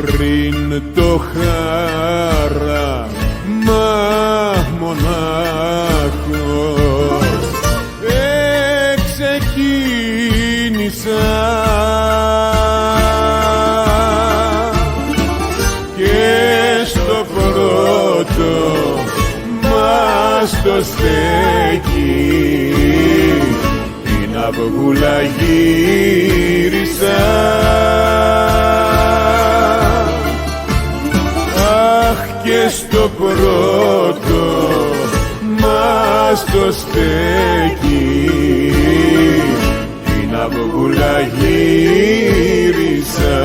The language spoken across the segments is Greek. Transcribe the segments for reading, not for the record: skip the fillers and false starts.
πριν το χάραμα μονάχος ξεκίνησα και στο πρώτο μας το στέκει την αυγούλα γύρισα. Αχ, και στο πρώτο μας το στέκει την αυγούλα γύρισα.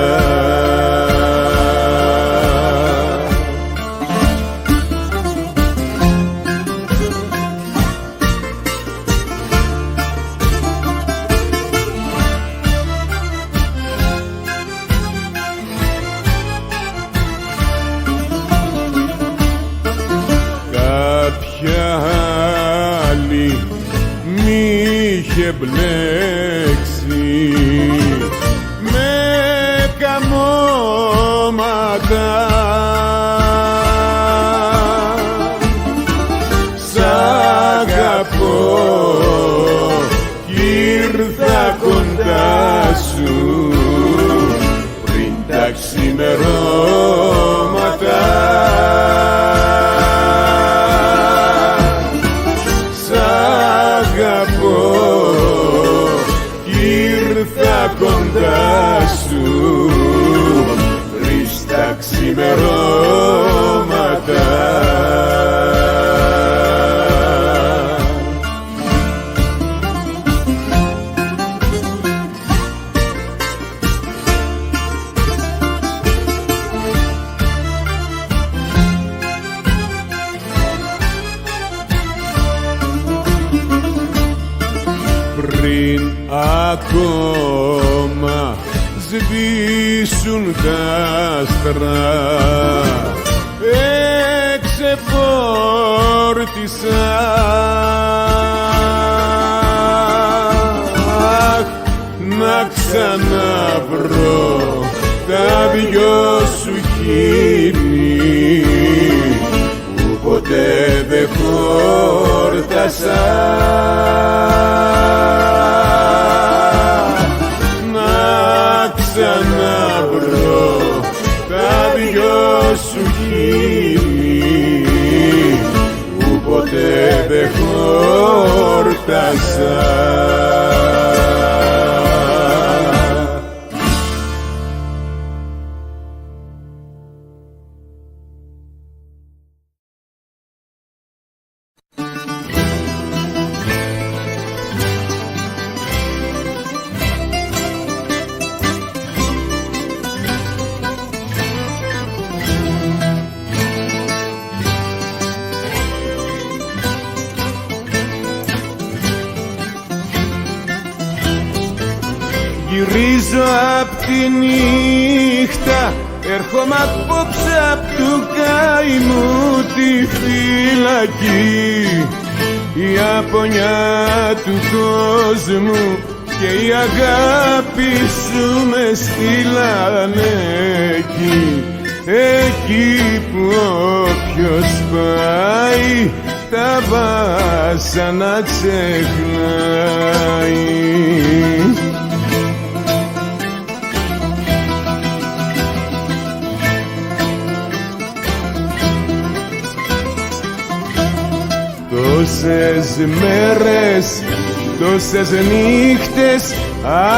Κάποια άλλη μη είχε μπλέξει με καμώματα, σ' αγαπώ κι ήρθα κοντά σου πριν τα ξημερώματα. Κοντά σου πριν στα ξημερώματα. Πριν ακόμα σβήσουν τα άστρα εξεφόρτισα. Αχ, να ξαναβρω τα δυο σου χείλη που ποτέ δεν χόρτασα. Να βρω τα δυο σου χείλη που ποτέ δεν χόρτασα. Γυρίζω απ' τη νύχτα, έρχομαι απόψε απ' του καημού τη φυλακή. Η απονιά του κόσμου και η αγάπη σου με στείλανε εκεί, εκεί που όποιος πάει τα βάσανα ξεχνάει. Τόσες μέρες, τόσες νύχτες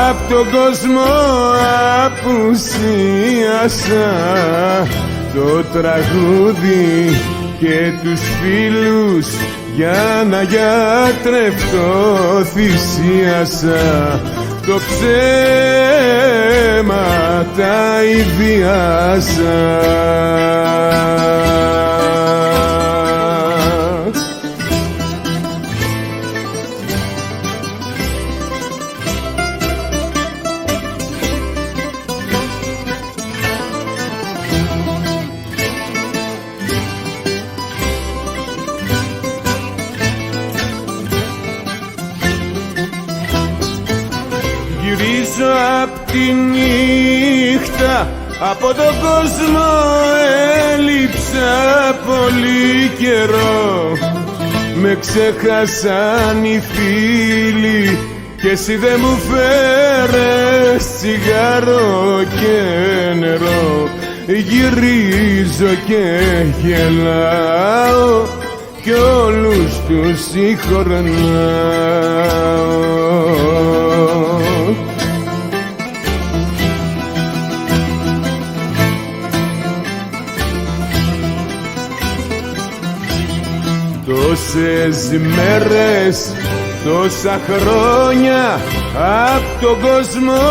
απ' τον κόσμο απουσίασα. Το τραγούδι και τους φίλους για να γιατρευτώ θυσίασα. Το ψέμα τα ιδιάσα. Γυρίζω απ' τη νύχτα Από τον κόσμο έλειψα πολύ καιρό. Με ξέχασαν οι φίλοι κι εσύ δεν μου φέρες τσιγάρο και νερό. Γυρίζω και γελάω κι όλους τους συγχωρνάω. Τόσες μέρες, τόσα χρόνια απ' τον κόσμο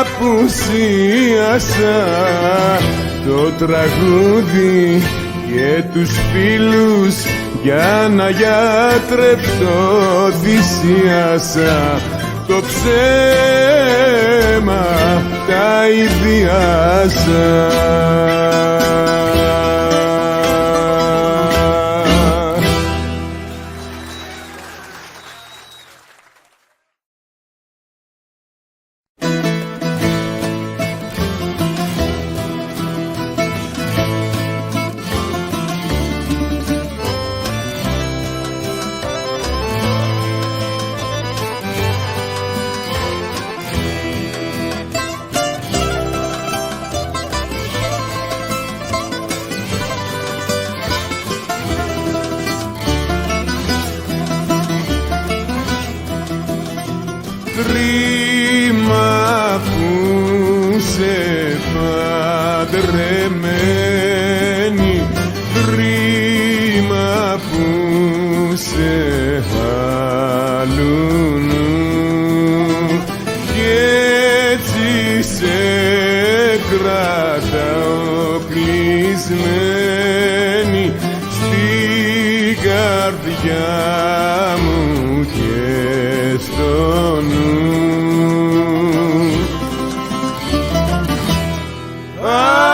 απουσίασα. Το τραγούδι και τους φίλους για να γιατρευτώ θυσίασα. Το ψέμα τα ιδιάσα. Κρίμα που σε παντρεμένη, κρίμα που σε άλλουν κι έτσι σε κρατάω κλεισμένη στην καρδιά μου και στο νου.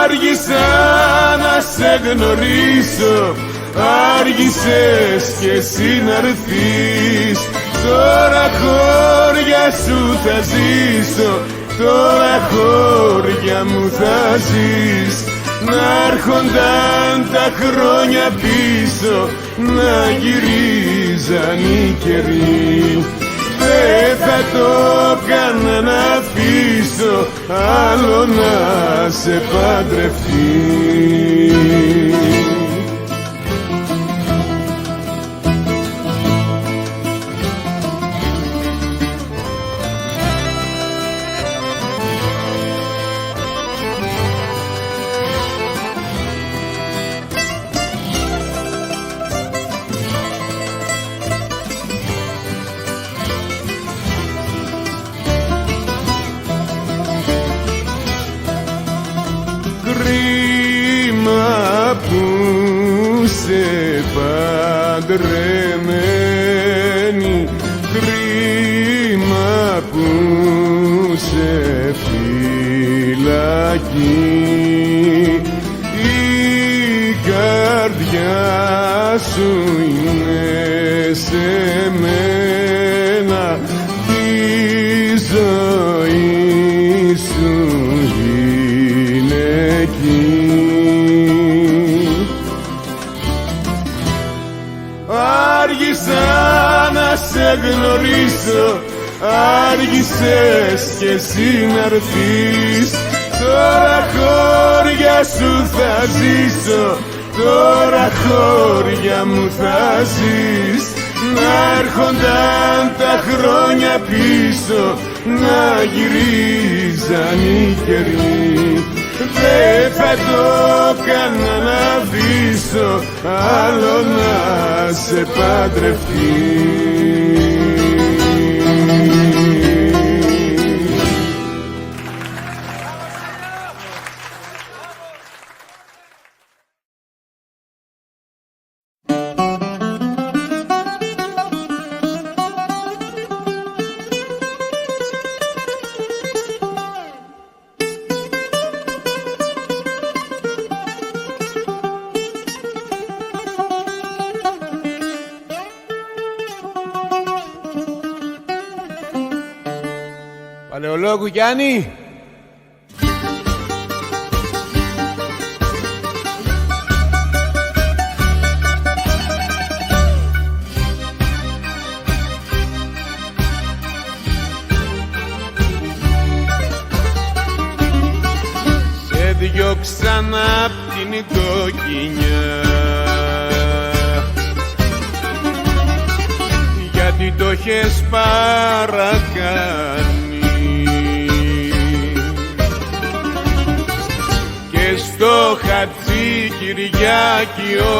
Άργησα να σε γνωρίσω, άργησες κι εσύ να'ρθείς. Τώρα χώρια σου θα ζήσω, τώρα χώρια μου θα ζεις. Να'ρχονταν τα χρόνια πίσω, να γυρίζαν οι καιροί. Δεν θα το κάνα να αφήσω άλλο να σε παντρευτεί. Κρίμα που σε παντρεμένη, κρίμα που σε φυλακή. Η καρδιά σου είναι σε μένα, η ζωή σου είναι εκεί. Άργησα να σε γνωρίσω, άργησες κι εσύ να'ρθείς. Τώρα χώρια σου θα ζήσω, τώρα χώρια μου θα ζεις. Να'ρχονταν τα χρόνια πίσω, να γυρίζαν οι καιροί. Δεν θα το κάνα να αφήσω άλλο να σε παντρευτεί. Παλαιολόγου Γιάννη. διώξαν απ' την κοκκινιά, γιατί το έχεις παρακάνει και στο Χατζη Κυριάκιο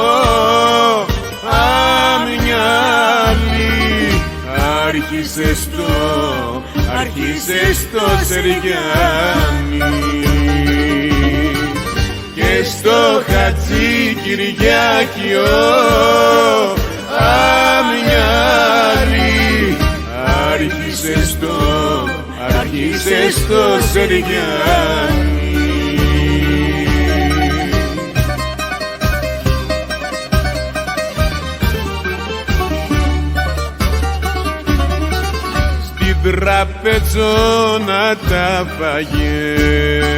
αμυαλί άρχισες το Σεργιάνι και στο Χατζη Κυριάκιο αμυαλί άρχισες το Σεργιάνι. Τραπεζώνα τα φαγες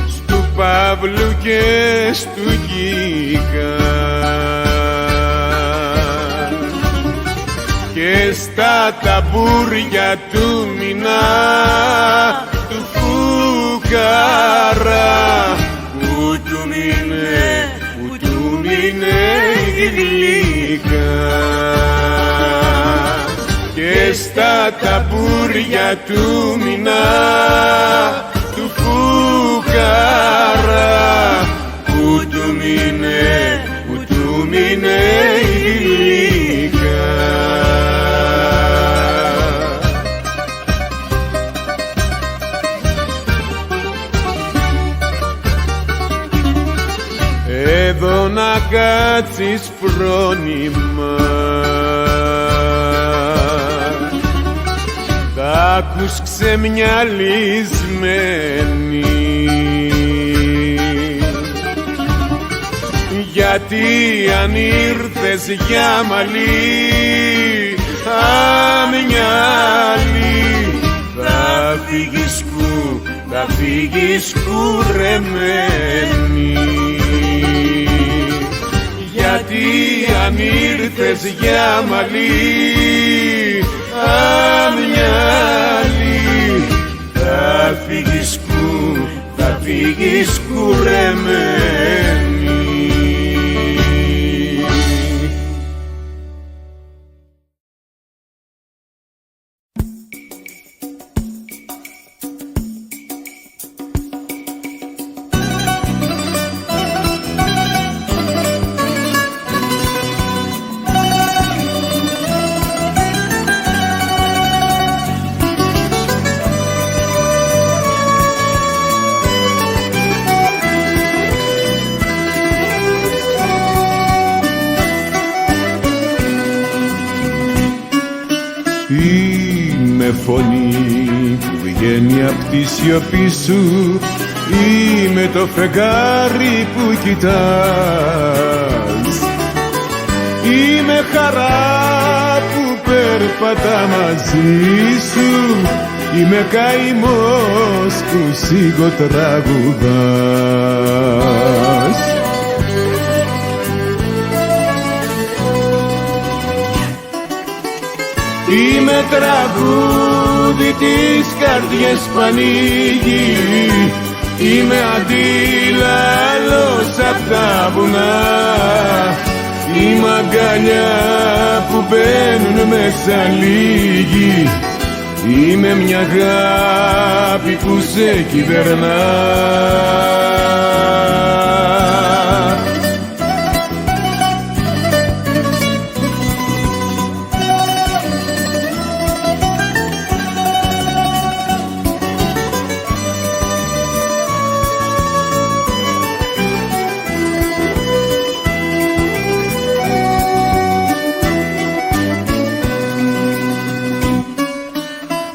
στου Παύλου και στου Γκίκα και στα ταμπούρια του μηνά του φουκαρά που του μείνε η γλύκα και στα ταμπούρια του μηνά του φουκαρά που του μείνε η γλύκα. Εδώ να κάτσεις φρόνημα, θα ακούς ξεμυαλισμένη, γιατί αν ήρθες για μαλλί αμυαλί θα φύγεις κουρεμένη, γιατί αν ήρθες για μαλλί αμυαλί θα φύγεις κουρεμένη. Είμαι φωνή που βγαίνει απ' τη σιωπή σου, είμαι το φεγγάρι που κοιτάς, είμαι χαρά που περπατά μαζί σου, είμαι καημός που σιγοτραγουδάς. Είμαι τραγούδι της καρδιές που ανοίγει, είμαι αντίλαλος απ' τα βουνά, είμαι αγκαλιά που μπαίνουν μέσα λίγοι, είμαι μια αγάπη που σε κυβερνά.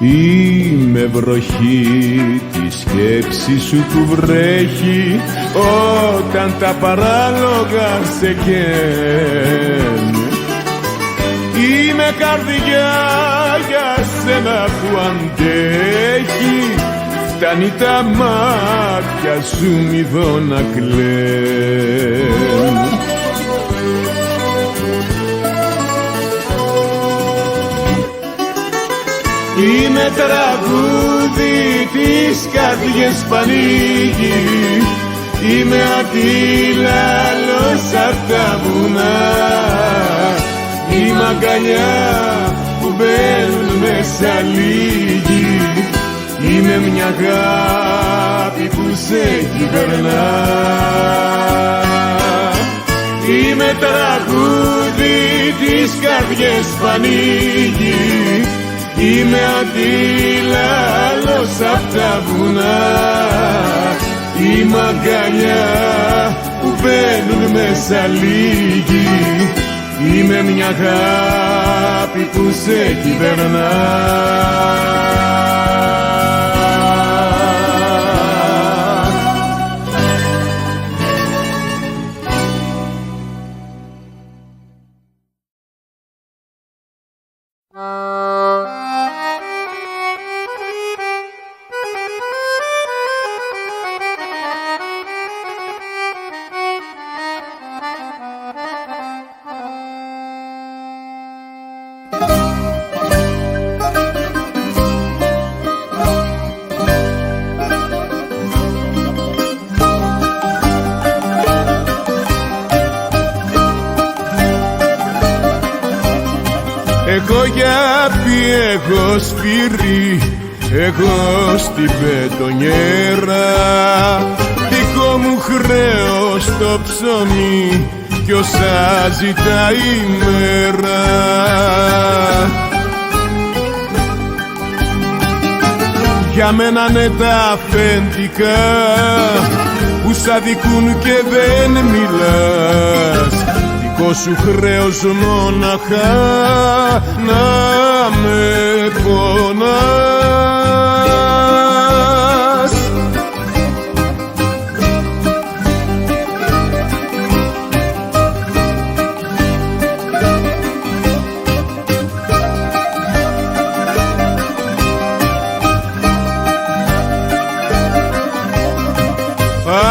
Είμαι βροχή τη σκέψη σου που βρέχει όταν τα παράλογα σε καίνε. Είμαι καρδιά για σένα που αντέχει, φτάνει τα μάτια σου μηδώ να κλαίνε. Είμαι τραγούδι της καρδιές πανίγι, είμαι αντίλαλος απ' τα βουνά, είμαι αγκαλιά που μπαίνουν μέσα λίγοι, είμαι μια αγάπη που σε κυβερνά. Είμαι τραγούδι της καρδιές πανίγι, είμαι αντίλαλος απ' τα βουνά, είμαι αγκαλιά που μπαίνουν μέσα λίγοι, είμαι μια αγάπη που σε κυβερνά. Εγώ γιάπη, εγώ σφυρί, εγώ στην πετονιέρα, δικό μου χρέος το ψωμί κι όσα ζητάει η μέρα. Για μένα ναι τα αφεντικά που σ' αδικούν και δεν μιλάς, δικό σου χρέος μόναχα να με πονάς.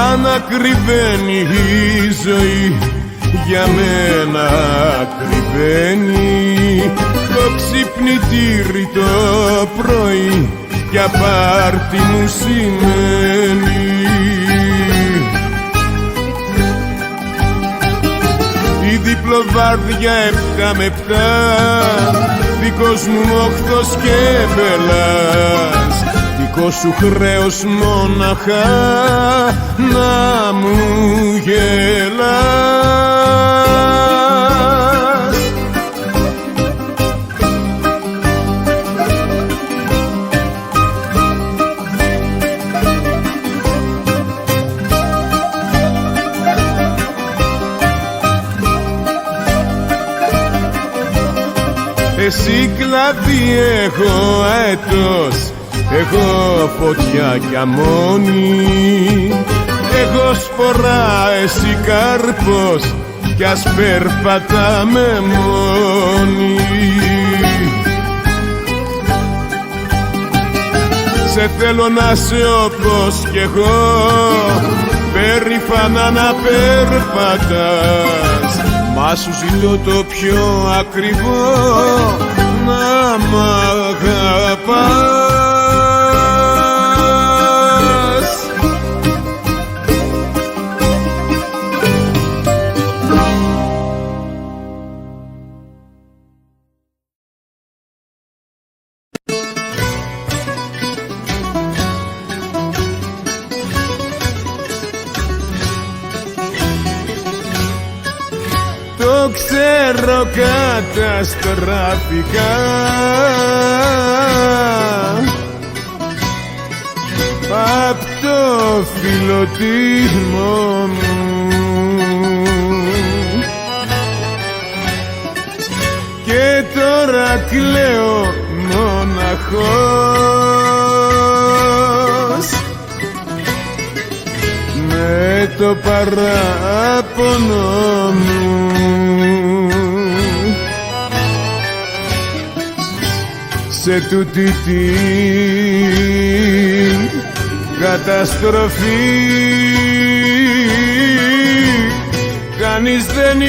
Αν ακριβένει η ζωή, για μένα κρυβαίνει το ξυπνητήρι το πρωί, για πάρτι μου σημαίνει. Η διπλοβάρδια 7 με 7, δικός μου μόχθος και μπελάς, δικό σου χρέος μόναχα να μου γελάς. Εσύ κλαδί, εγώ αετός, εγώ φωτιά κι αμμόνι, εγώ σπορά, εσύ καρπός κι ας περπατάμε μόνοι. Σε θέλω να σε όπως κι εγώ, περήφανα να περπατάς, μα σου ζητώ το πιο ακριβό, να μ' αγαπάς. Το ξέρω καταστράφηκα, απ' το φιλοτίμο μου, και τώρα κλαίω μοναχός με το παράπονο μου. Σε τούτη την καταστροφή κανείς δεν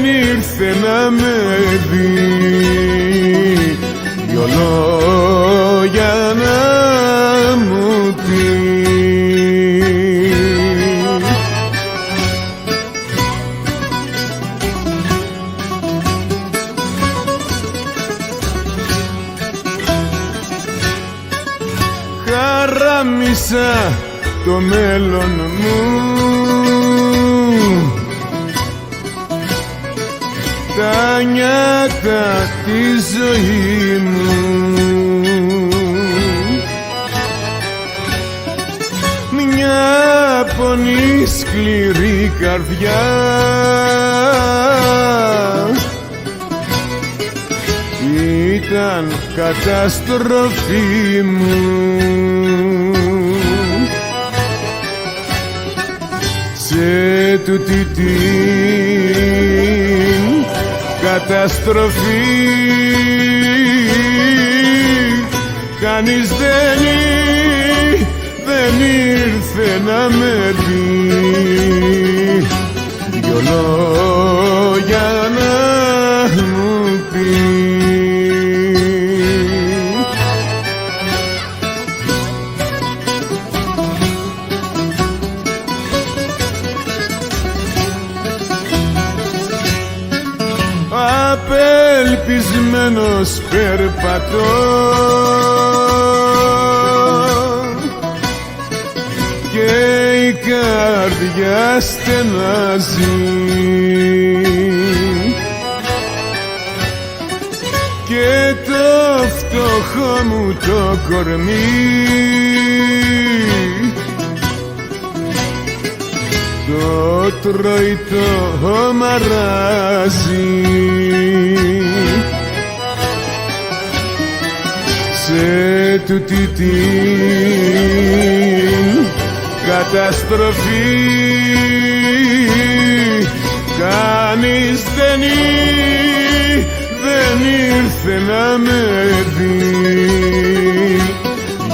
ήρθε να με δει, δυο λόγια να μου πεις. Χαράμισα το μέλλον μου, τα νιάτα τη ζωή μου, μια πονή σκληρή καρδιά ήταν καταστροφή μου. Σε τούτη την καταστροφή κανείς δεν ήρθε να με δει, δυο λόγια να μου πει. Απελπισμένος περπατώ και η καρδιά στενάζει και το φτωχό μου το κορμί το τρώει το μαράζι. Σε τούτη την καταστροφή κανείς δεν ήρθε να με δει,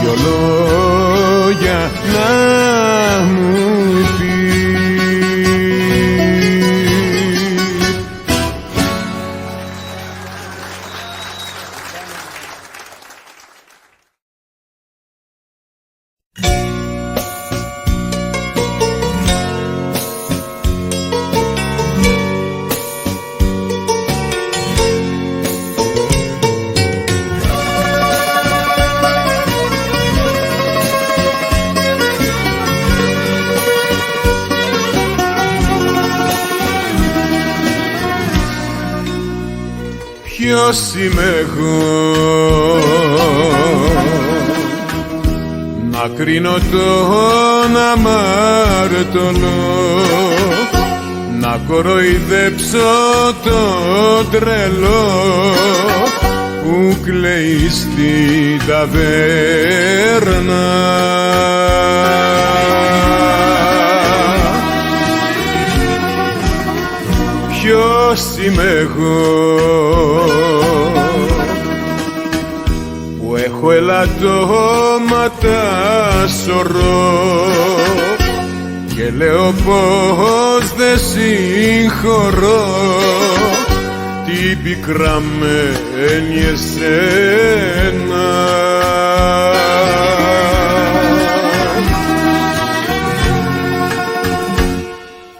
δυο λόγια να μου πει. Ποιος είμαι εγώ να κρίνω τον αμάρτωλο, να κοροϊδέψω τον τρελό που κλαίει στην ταβέρνα. Ποιος είμαι εγώ που έχω ελαττώματα σωρό και λέω πως δεν συγχωρώ την πικραμένη εσένα.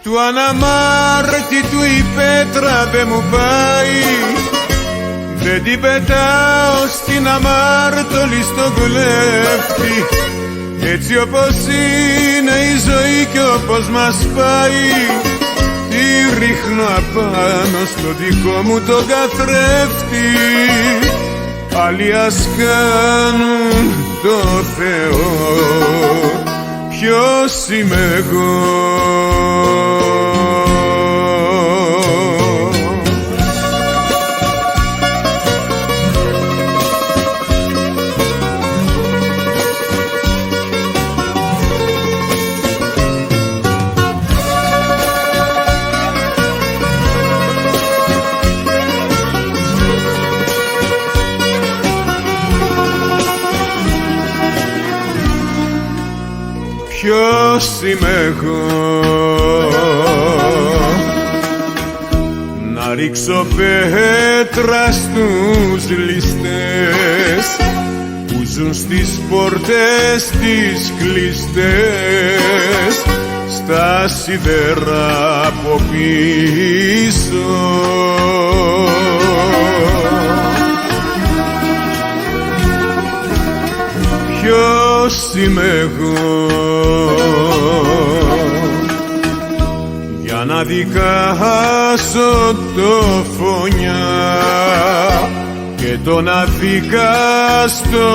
Του αναμάρτητου η πέτρα δεν μου πάει, δεν την πετάω στην αμάρτωλη στον κλέφτη. Έτσι όπως είναι η ζωή κι όπως μας πάει, τη ρίχνω απάνω στο δικό μου τον καθρέφτη. Άλλοι ας κάνουν το Θεό, ποιος είμαι εγώ. Ποιος είμαι εγώ να ρίξω πέτρα στους ληστές που ζουν στις πόρτες τις κλειστές, στα σίδερα από πίσω. Ποιος είμαι εγώ για να δικάσω το φωνιά και τον αδικάστο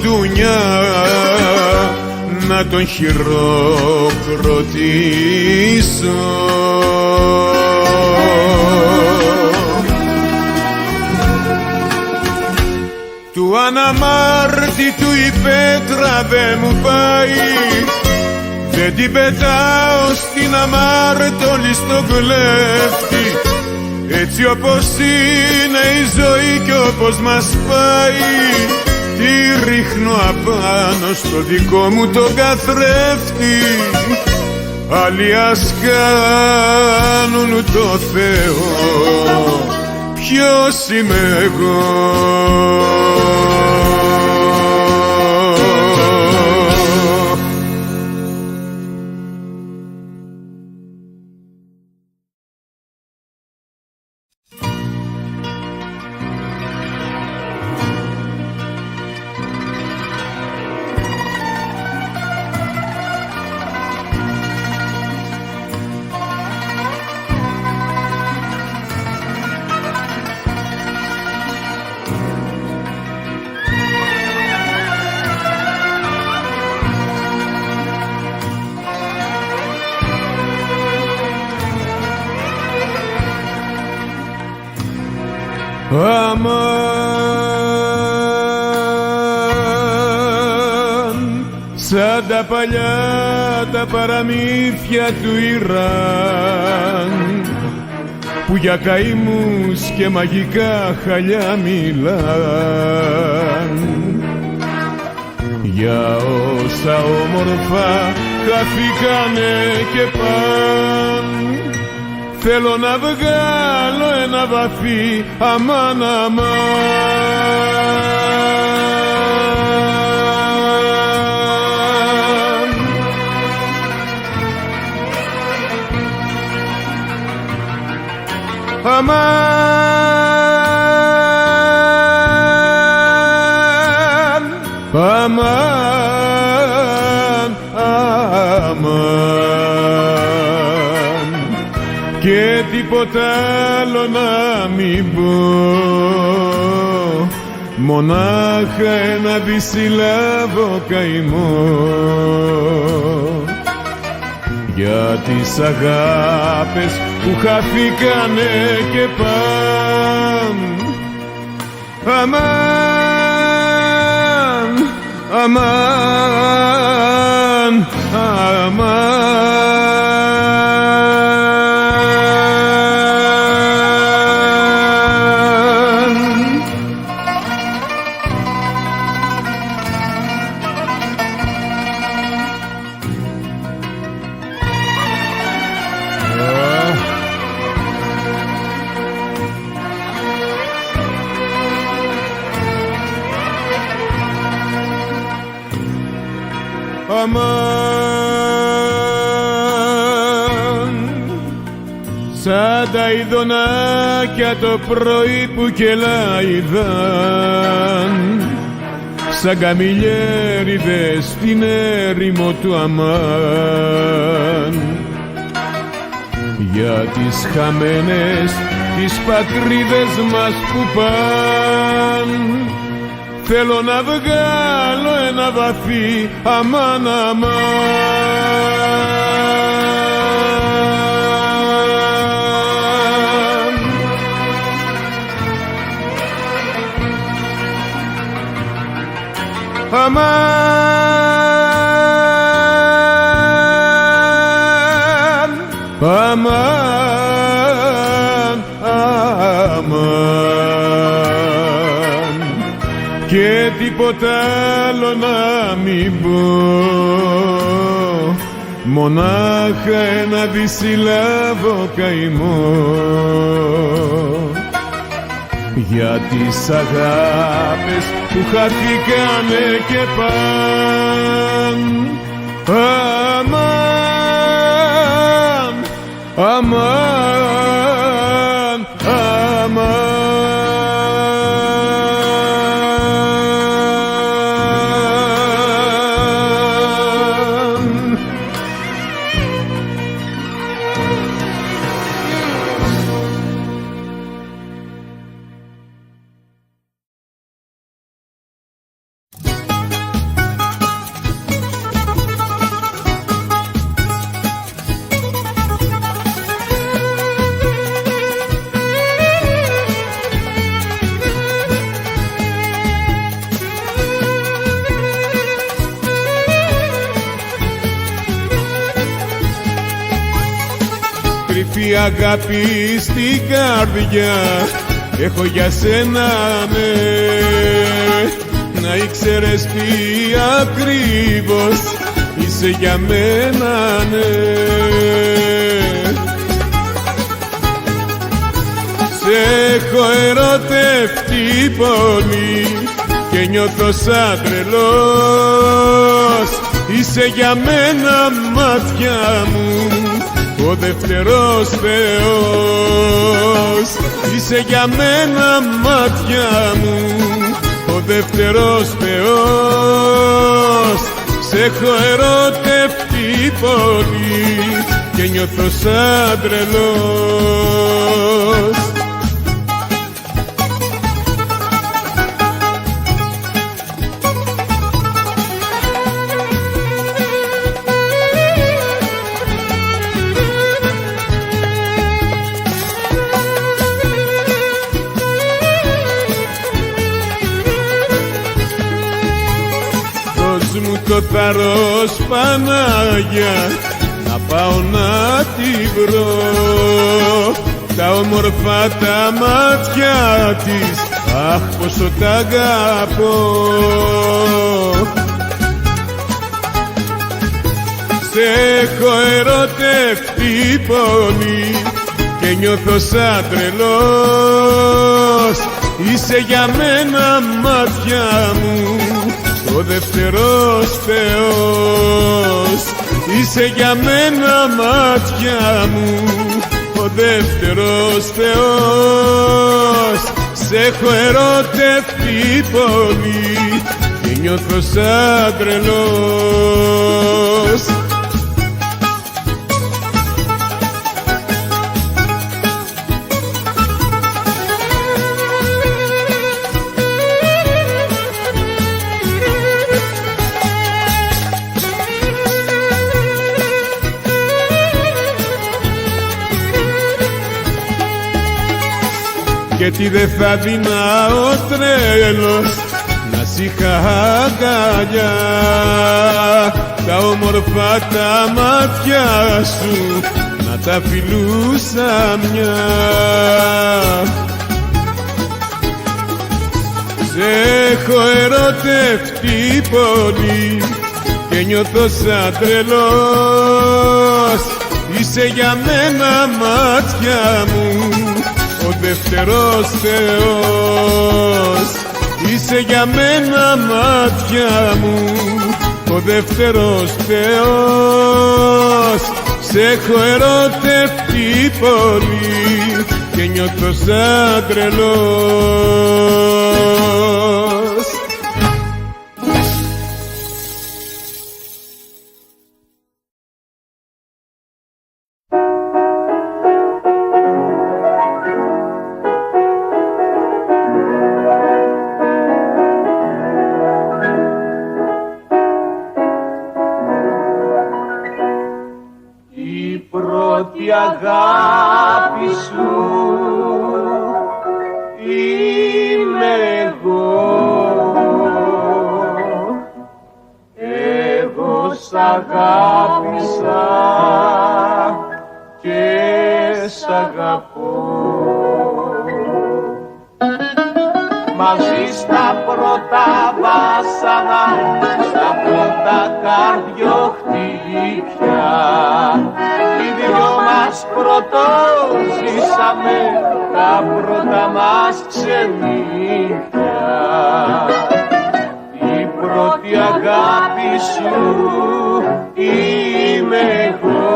ντουνιά, να τον χειροκροτήσω. Του αναμάρτητου η πέτρα δε μου πάει, δεν την πετάω στην αμάρτωλη στο κλέφτη. Έτσι όπως είναι η ζωή κι όπως μας πάει, τη ρίχνω απάνω στο δικό μου το καθρέφτη. Άλλοι ας κάνουν το Θεό, ποιος είμαι εγώ. Αμάν, σαν τα παλιά τα παραμύθια του Ιράν, που για καημούς και μαγικά χαλιά μιλάν, για όσα όμορφα χαθήκανε και παν. Θέλω να βγάλω ένα βαθύ αμάν, αμάν. Αμάν, αμάν, αμάν, και τίποτα άλλο να μην πω, μονάχα ένα δυσυλλάβο καημό για τις αγάπες που χαθήκανε και παν. Αμάν, αμάν, αμάν. Αμάν, σαν τα ειδονάκια το πρωί που κελάιδαν, σαν καμιλιέριδες στην έρημο του αμάν, για τις χαμένες τις πατρίδες μας που παν. Θέλω να βγάλω ένα βαθύ αμάν, αμάν. Αμάν, αμάν, αμάν, και τίποτα άλλο να μην πω, μονάχα ένα δυσυλλάβω καημό για τις αγάπες που χαθήκανε και παν. Αμάν, αμάν, αμάν. Κρυφή αγάπη στην καρδιά έχω για σένα, ναι. Να ήξερες τι ακριβώς είσαι για μένα, ναι. Σε έχω ερωτευτεί πολύ και νιώθω σαν τρελός. Είσαι για μένα μάτια μου ο δεύτερος Θεός. Είσαι για μένα μάτια μου ο δεύτερος Θεός. Σ' έχω ερωτευτεί πολύ και νιώθω σαν τρελός. Το θάρρος, Πανάγια, να πάω να τη βρω, τα όμορφα τα μάτια της, αχ πόσο τα αγαπώ. Σ' έχω ερωτευτεί πολύ και νιώθω σαν τρελός. Είσαι για μένα μάτια μου ο δεύτερος Θεός. Είσαι για μένα μάτια μου ο δεύτερος Θεός. Σ' έχω ερωτευτεί πολύ και νιώθω σαν τρελός. Γιατί δεν θα δίνα ο τρέλος να σ' είχα αγκαλιά, τα όμορφα τα μάτια σου να τα φιλούσα μια. Σ' έχω ερωτευτεί πολύ και νιώθω σαν τρελός. Είσαι για μένα μάτια μου ο δεύτερος Θεός. Είσαι για μένα μάτια μου ο δεύτερος Θεός. Σ' έχω ερωτευτεί πολύ και νιώθω σαν τρελός. Η αγάπη σου είμαι εγώ. Εγώ σ' αγάπησα και σ' αγαπώ. Μαζί στα πρώτα βάσανα, στα πρώτα τα καρδιοχτύπια, οι δυο μας πρωτοζήσαμε τα πρώτα μας ξενύχια. Η πρώτη αγάπη σου είμαι εγώ,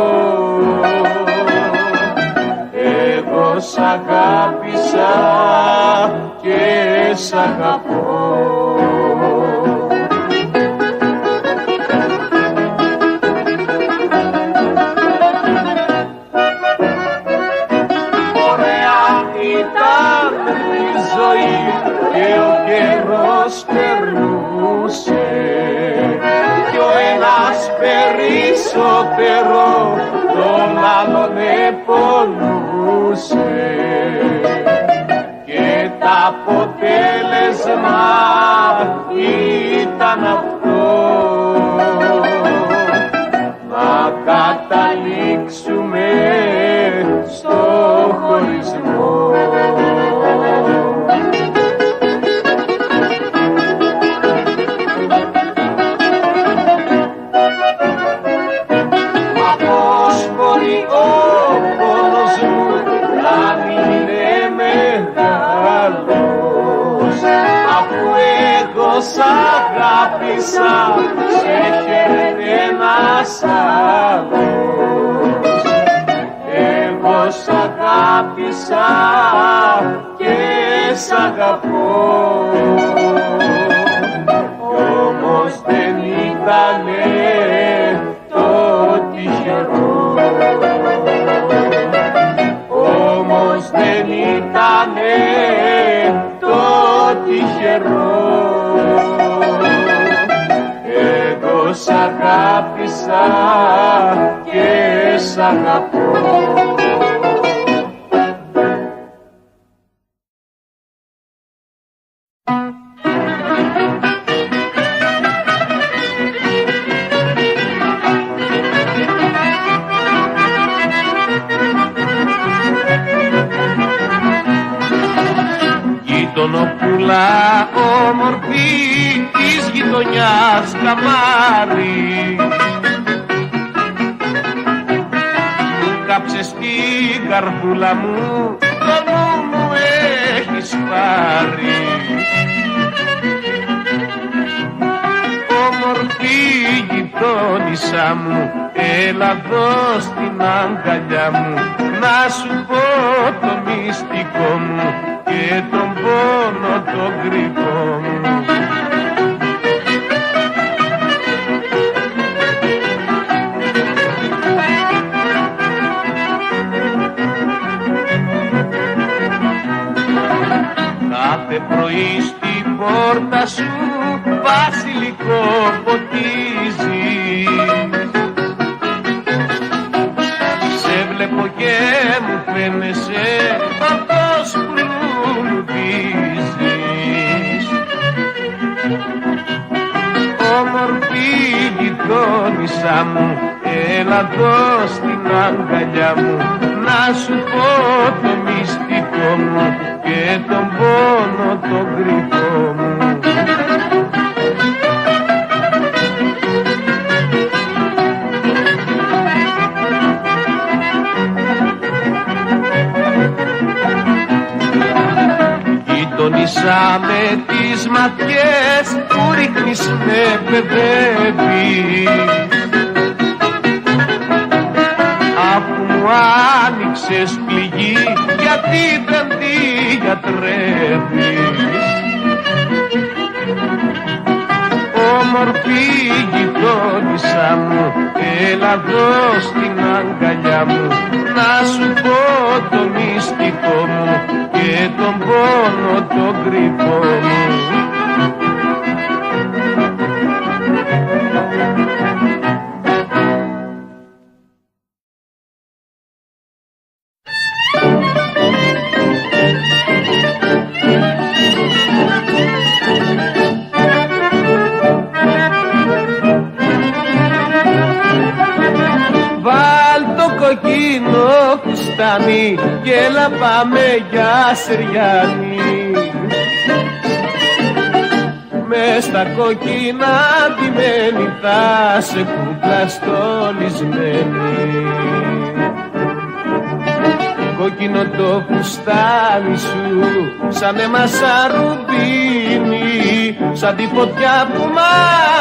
εγώ σ' αγάπησα και σ' αγαπώ. Ωραία ήταν η ζωή και ο καιρός περνούσε κι ο ένας περισσότερο τον άλλον επονούσε και το αποτέλεσμα ήταν αυτό, να καταλήξουμε στο χωρισμό. Μα πώς μπορεί ο πόνος μου να είναι μεγάλος, αφού εγώ σ' αγάπησα, σε χαίρεται ένας άλλος. Εγώ σ' αγάπησα και σ' αγαπώ, κι όμως δεν ήτανε το τυχερό, όμως δεν ήτανε το τυχερό. Εγώ σ' αγάπησα και σ' αγαπώ. Γειτονοπούλα όμορφη της γειτονιάς καμάρι, κάψες την καρδούλα μου, το νου μου έχεις πάρει. Όμορφη γειτόνισσα μου, έλα εδώ στην αγκαλιά μου, να σου πω το μυστικό μου και τον πόνο τον κρυφό μου. Κάθε πρωί στην πόρτα σου βασιλικό ποτίζεις, σε βλέπω και μου φαίνεσαι αυτός που λουλουδίζεις. Όμορφη γειτόνισσα μου, έλα εδώ στην αγκαλιά μου, να σου πω το μυστικό μου και τον πόνο τον κρυφό μου. Γειτονισσα με τις ματιές που ρίχνεις με παιδεύεις, αφού μου άνοιξες πληγή, γιατί δεν τη γιατρεύεις. Όμορφη γειτόνισσα μου, έλα εδώ στην αγκαλιά μου, να σου πω το μυστικό μου και τον πόνο τον κρυφό μου. Κοκκίνο φουστάνι και έλα πάμε για Συριάννη, μες στα κόκκινα ντυμένη, θα σε κούκλα στολισμένη. Κόκκινο το φουστάνι σου, σαν αίμα σαν ρουμπίνι, σαν τη φωτιά που μ'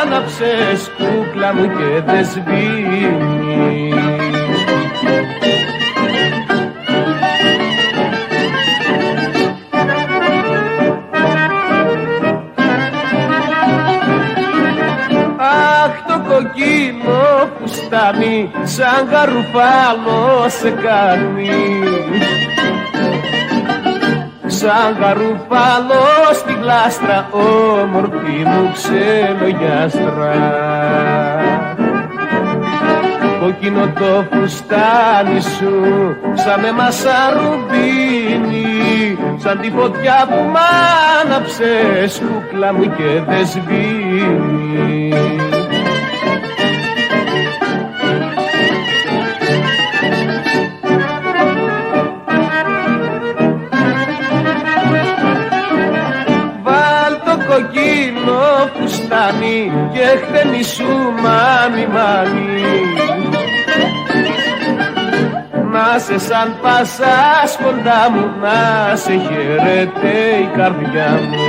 άναψες, κούκλα μου, και δεν σβήνει. Κόκκινο φουστάνι σαν γαρουφάλο σε κάνει, σαν γαρουφάλο στη γλάστρα, όμορφη μου ξελογιάστρα. Κόκκινο το φουστάνι σου, σαν αίμα σαν ρουμπίνι, σαν τη φωτιά που μ' άναψες, κούκλα μου, και δεν σβήνει. Κόκκινο φουστάνι και χτενίσου μάνι μάνι, να σε σαν πασάς κοντά μου, να σε χαίρεται η καρδιά μου.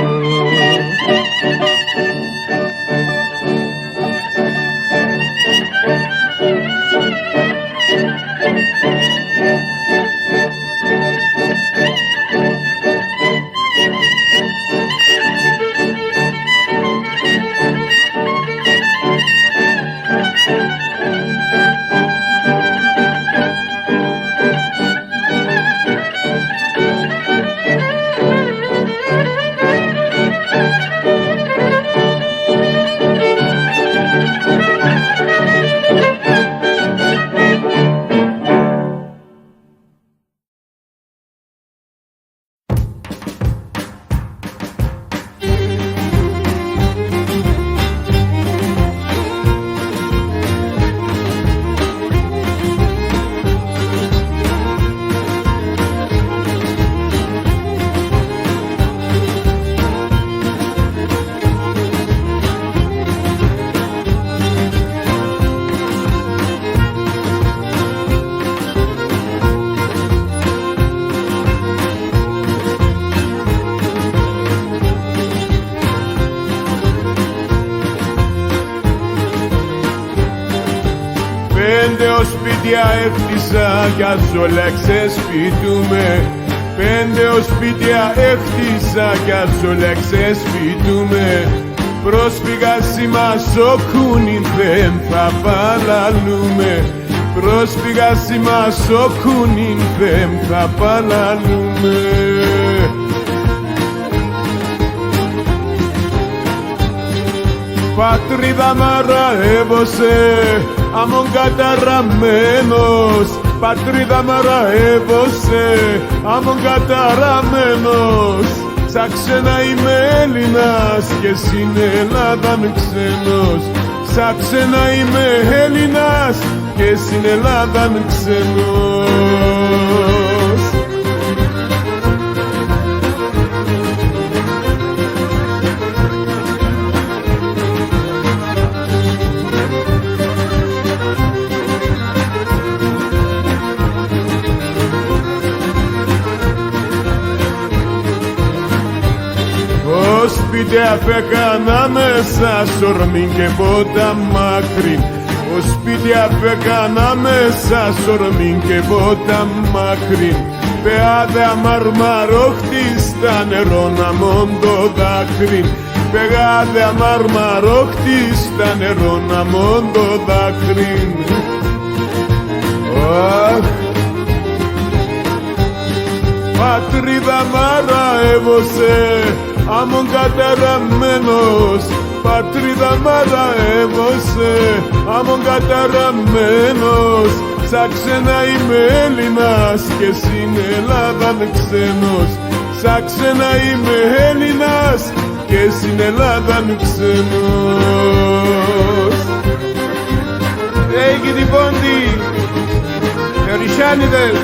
Σπίτια έχτισα κι ας όλα ξεσπιτούμε. 5 σπίτια έχτισα κι ας όλα ξεσπιτούμε. Πρόσφυγα σήμας ο κούνιν δεν θα παλαλούμε. Πρόσφυγα σήμας ο κούνιν δεν θα παλαλούμε. Πατρίδα μαραεύωσε, αμον καταραμένος. Πατρίδα μαραεύωσε, αμον καταραμένος. Σαν ξένα είμαι Έλληνας και στην Ελλάδα με ξένος. Σαν ξένα είμαι Έλληνας και στην Ελλάδα με ξένος. Σπίτια φέκανα μέσα σορμήν και πότα μάκρυν. Ο σπίτια φέκανα μέσα σορμήν και πότα μάκρυν. Πεάδα μαρμαρόχτη στα νερό να μόντο δάκρυν. Πεγάδε μαρμαρόχτη στα νερό να μόντο δάκρυν. Πατρίδα μαραεύωσε, αμον καταραμένος. Πατρίδα μαραεύωσε, αμον καταραμένος. Σαν ξένα είμαι Έλληνας και στην Ελλάδα με ξένος. Σαν ξένα είμαι Έλληνας και στην Ελλάδα με ξένος. Έχει την πόντη, Περισάνιδες.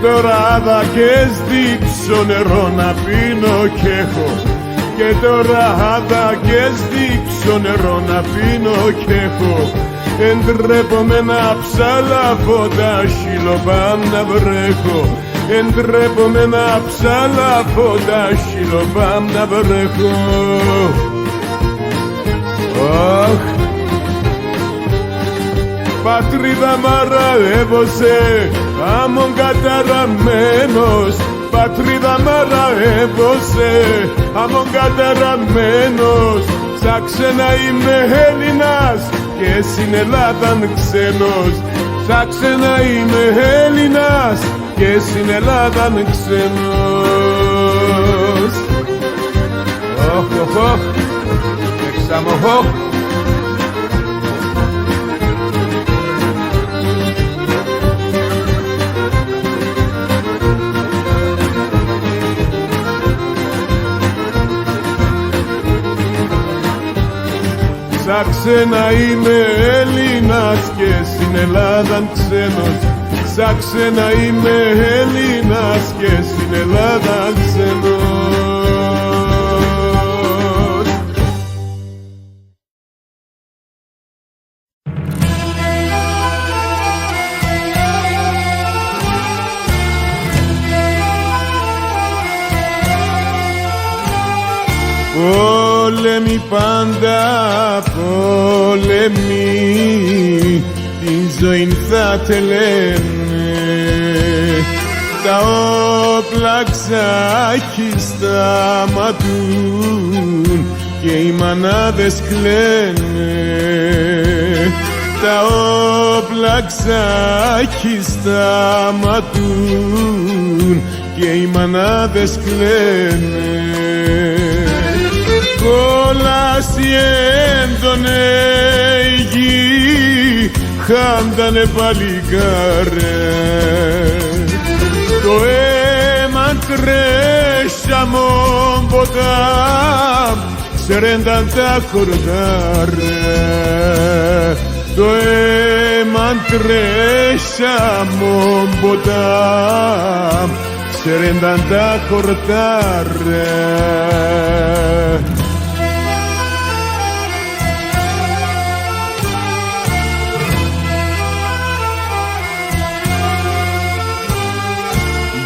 τώρα θα και στύψω νερό να πίνω κι έχω. Και τώρα θα και στύψω νερό να πίνω κι έχω. Εντρέπομαι να ψαλαβώ τα χειλοπάμ να βρέχω. Εντρέπομαι να ψαλαβώ τα χειλοπάμ να βρέχω. Αχ, πατρίδα μ' αραεύωσε, άμμον καταραμένος. Πατρίδα μ' αραεύωσε, άμμον καταραμένος. Ψάξε να είμαι Έλληνας και στην Ελλάδαν ξένος. Ψάξε να είμαι Έλληνας και στην Ελλάδαν ξένος. Οχ, οχ, οχ, εξαμοχ. Ψάξε να είμαι Έλληνας και στην Ελλάδαν ξένος. Ψάξε να είμαι Έλληνας και στην Ελλάδαν ξένος. Πόλεμοι πάντα, πόλεμοι, την ζωή θα τελένε. Τα όπλα ξάκι σταματούν και οι μανάδες κλαίνε. Τα όπλα ξάκι σταματούν και οι μανάδες κλαίνε. Κόλαση έντονε η γη, χάντανε παλικάρε. Το αίμα τρέσαμον ποτάμ, σερένταν τα χορτάρε. Το αίμα τρέσαμον ποτάμ, σερένταν τα χορτάρε.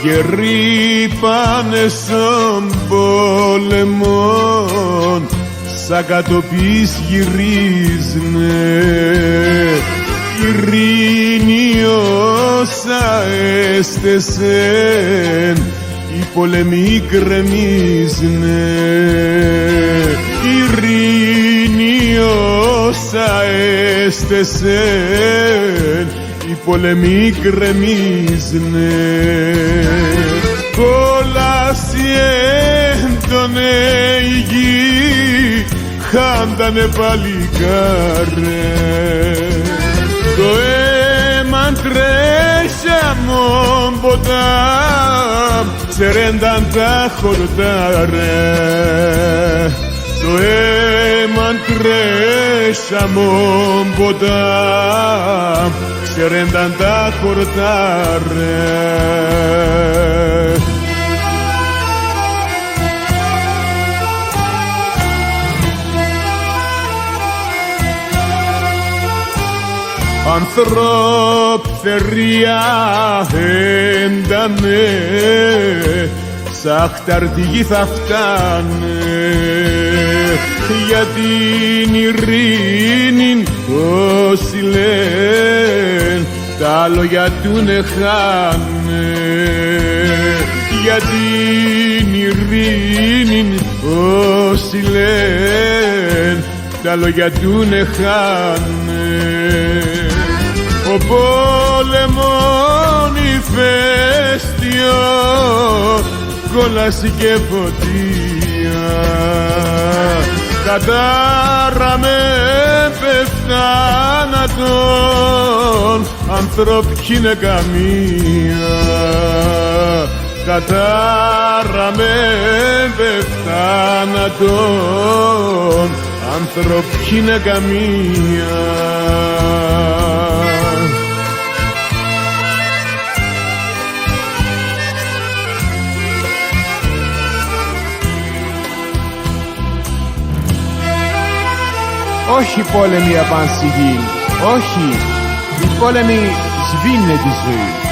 Γεροί πάνε στον πόλεμον, σαν κατοπείς γυρίζουνε. Ειρήνη όσα έστεσεν, οι πολεμοί γκρεμίζουνε. Ειρήνη όσα έστεσεν, οι πολεμοί γκρεμίζουνε. Κόλαση έντονε η γη, χάντανε παλικάρε. Το αίμα τρέσαμον ποτάμ, σερένταν τα χορτάρε. Το αίμα τρέσαμον ποτάμ, σερένταν τα χορτάρε. Ανθρωπθερία έντανε, σαν χταρτιγή θα φτάνε. Για την ειρήνη όσοι λένε, τα λόγια του νεχάνε. Για την ειρήνη όσοι λένε, τα λόγια του νεχάνε. Ο πόλεμον ηφαίστειο, κόλαση και φωτία. Κατάρα με πεφτάνατον, ανθρώπκη είναι καμία. Κατάρα με πεφτάνατον, ανθρώπκη είναι καμία. όχι πόλεμοι απάνση γη, όχι, οι πόλεμοι σβήνε τη ζωή.